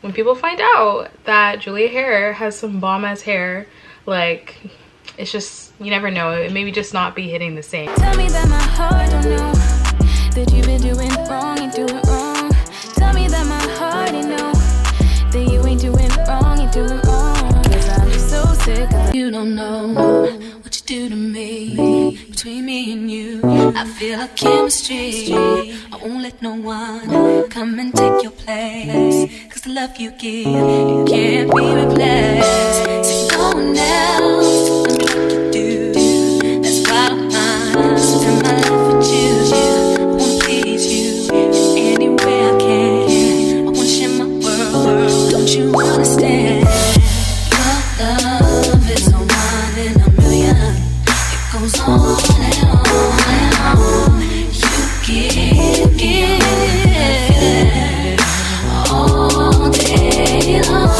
when people find out that Julia Hair has some bomb ass hair, like, it's just, you never know, it maybe just not be hitting the same. Tell me that my heart don't know that you've been doing wrong, you doing wrong. Tell me that my heart ain't know that you ain't doing wrong, you doing wrong. Cause I'm so sick of you don't know what you do to me. Between me and you, I feel a chemistry. I won't let no one come and take your place. Cause the love you give, it can't be replaced. So no one else will do what you do. That's why I spend my life with you. I wanna please you in any way I can. I wanna share my world, don't you understand? Your love is a one in a million. It goes on and on and on. You give all day long.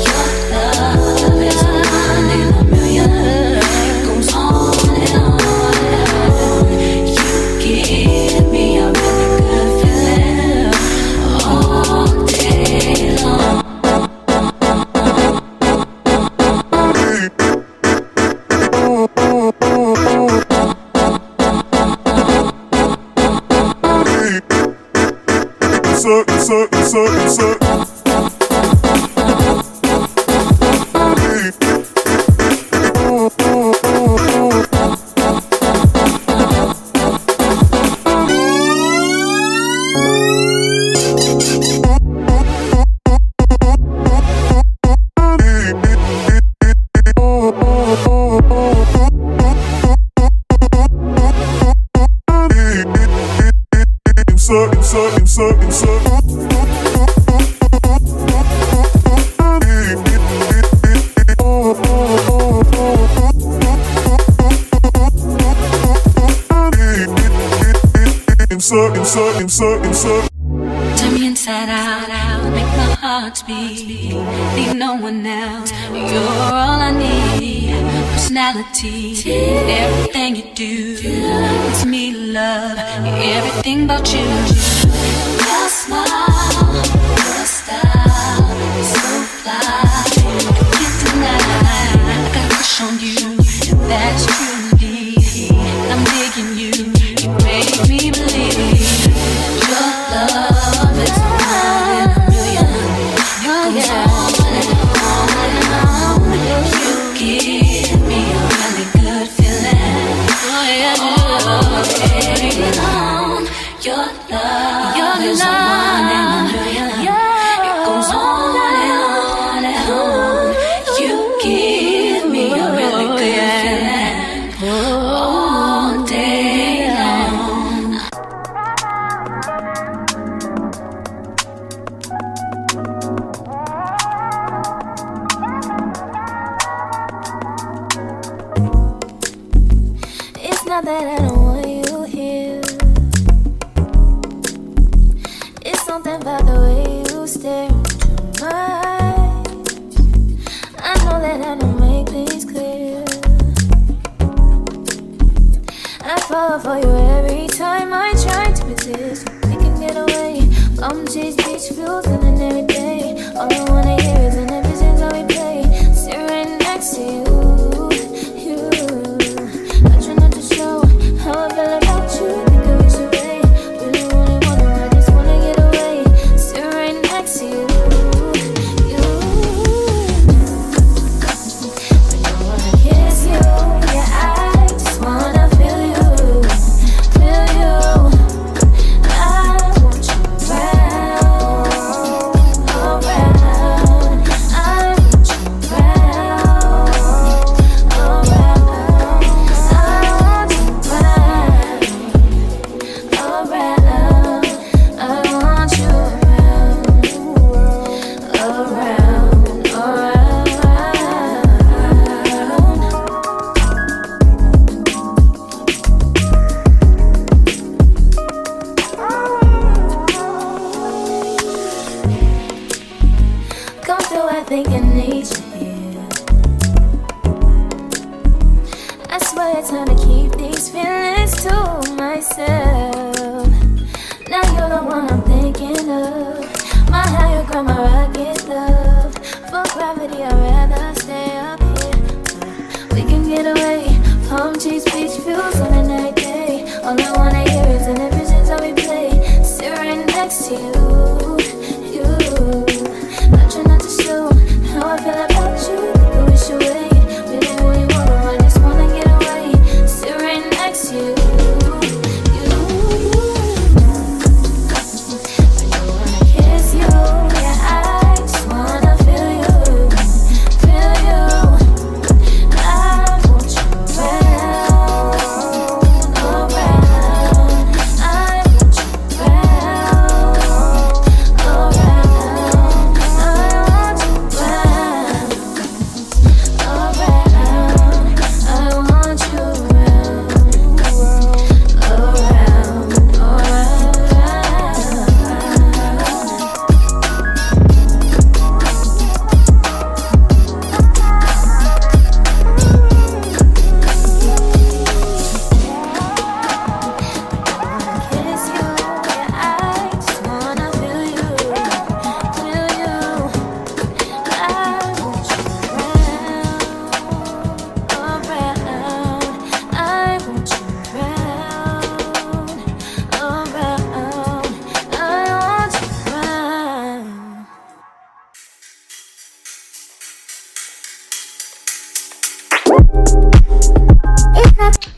Your love is a one in a million. It goes on and on and on. You give me a really good feeling all day long. Turn me inside out, make my heart beat. Need no one else, you're all I need. Personality, everything you do, it's me love, everything about you. Your smile, your style, so fly, I can't deny. I got a crush on you, and that's truly. I'm digging you, you make me believe. Your love is one in a million. It goes on and on and on. You give me a really good feeling. All day long. Your love is one in a million. It goes on and on and on. You give me a really good feeling all day long. It's not that I don't want you here. It's something about the way you stare into my eyes. I know that I don't make things clear. I fall for you every time I try to resist. We can get away from these beach views and every day. All I wanna hear is an episode how we play. Sit right next to you. I try not to show how I feel about you. Think I wish away. Really wanna, I just wanna get away. Sit right next to you. I don't wanna kiss you. Yeah, I just wanna feel you. Feel you. I want you around, around. I want you around, around. I want you around, around. I want you around, around, around. Come through, I think I need you here. I swear it's time to keep these feelings to myself. Now you're the one I'm thinking of. My higher ground, my rocket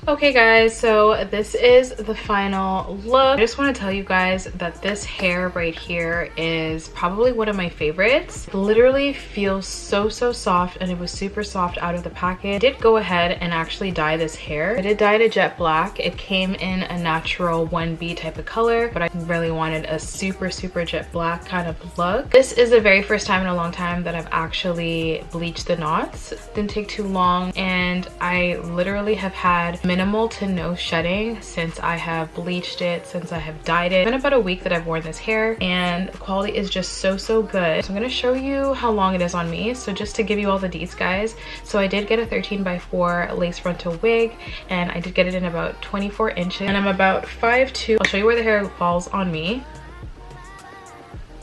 Okay guys, so this is the final look. I just want to tell you guys that this hair right here is probably one of my favorites. It literally feels so soft, and it was super soft out of the package. I did go ahead and actually dye this hair. I did dye it a jet black. It came in a natural 1B type of color, but I really wanted a super jet black kind of look. This is the very first time in a long time that I've actually bleached the knots. It didn't take too long, and I literally have had minimal to no shedding since I have bleached it, since I have dyed it. It's been about a week that I've worn this hair, and the quality is just so good. So I'm going to show you how long it is on me. So just to give you all the deets, guys, so I did get a 13x4 lace frontal wig, and I did get it in about 24 inches, and I'm about 5'2". I'll show you where the hair falls on me.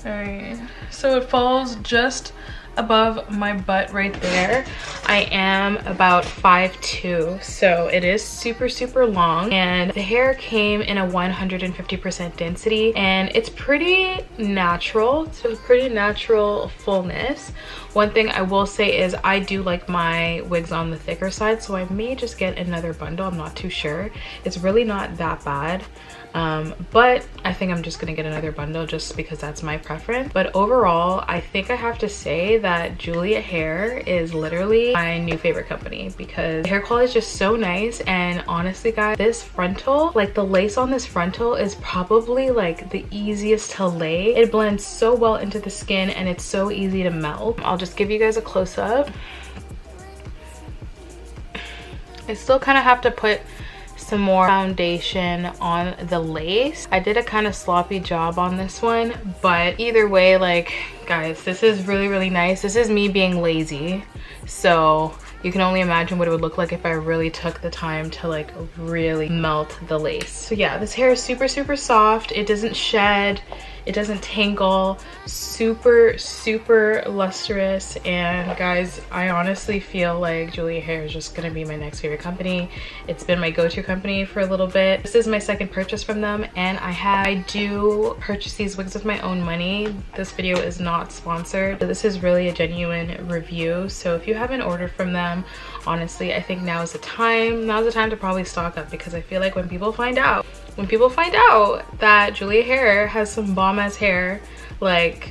Alright, so it falls just above my butt right there. I am about 5'2", so it is super long, and the hair came in a 150% density, and it's pretty natural. So pretty natural fullness. One thing I will say is I do like my wigs on the thicker side, so I may just get another bundle. I'm not too sure. It's really not that bad. But I think I'm just gonna get another bundle just because that's my preference. But overall, I think I have to say that Julia Hair is literally my new favorite company, because the hair quality is just so nice. And honestly guys, this frontal, like the lace on this frontal is probably like the easiest to lay. It blends so well into the skin, and it's so easy to melt. I'll just give you guys a close-up. I still kind of have to put some more foundation on the lace. I did a kind of sloppy job on this one, but either way, like guys, this is really nice. This is me being lazy, so you can only imagine what it would look like if I really took the time to like really melt the lace. So yeah, this hair is super soft. It doesn't shed, it doesn't tangle, super lustrous. And guys, I honestly feel like Julia Hair is just gonna be my next favorite company. It's been my go-to company for a little bit. This is my second purchase from them, and I do purchase these wigs with my own money. This video is not sponsored. This is really a genuine review. So if you haven't ordered from them, honestly, I think now is the time. Now's the time to probably stock up, because I feel like when people find out that Julia Hair has some bomb ass hair, like,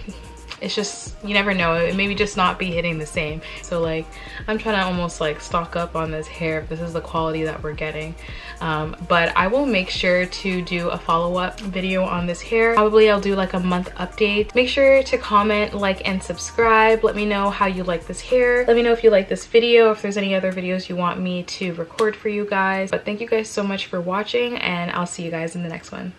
it's just, you never know, it maybe just not be hitting the same. So like, I'm trying to almost like stock up on this hair if this is the quality that we're getting. But I will make sure to do a follow-up video on this hair. Probably I'll do like a month update. Make sure to comment, like, and subscribe. Let me know how you like this hair. Let me know if you like this video, if there's any other videos you want me to record for you guys. But thank you guys so much for watching, and I'll see you guys in the next one.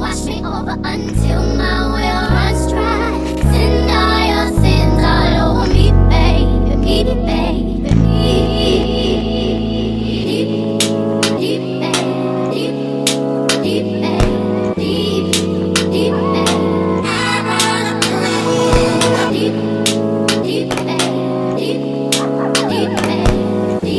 Wash me over until my